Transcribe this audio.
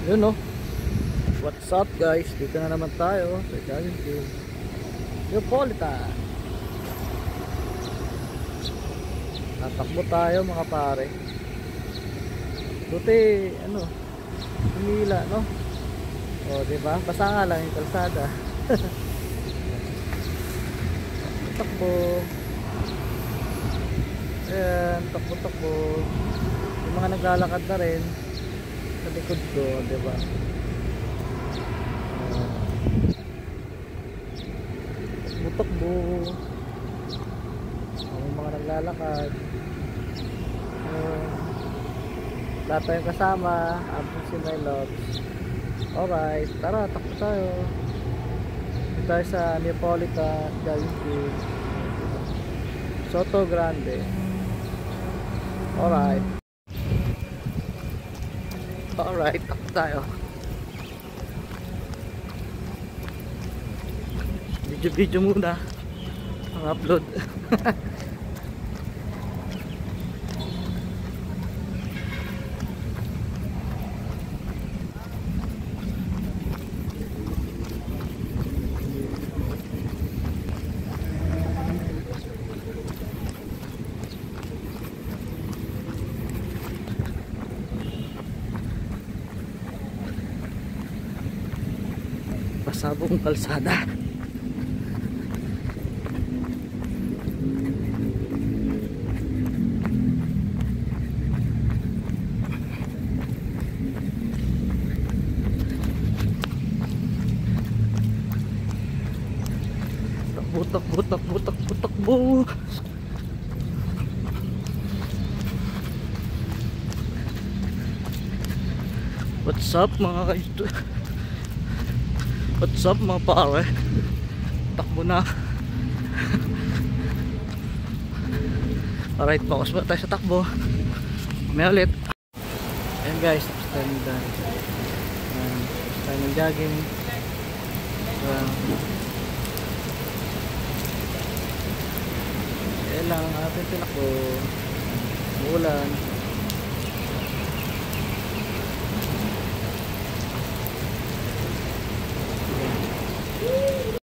Yun no. What's up guys? Dito na naman tayo sa Jogging Field. Neapolitan. Tatakbo tayo mga pare. Buti ano, humila no. O diba? Basa nga lang yung kalsada. Takbo. Ayan, takbo-takbo. Yung mga naglalakad na rin sa likod ko, diba? Takbo. Yung mga naglalakad. Lahat tayong kasama. Absent si my loves. Alright, tara, takbo tayo. Dito tayo sa Neapolitan Jogging Field, Soto Grande. Alright. Alright, takbo tayo. Video muna ang upload. Pasabong kalsada. Takbo. What's up mga kaito? What's up mga pare? Takbo na. Alright, focus muna tayo sa takbo. May ulit. Ayan guys, tapos tayo ng jogging. Ayan lang ang ating tinakbo. Umuulan.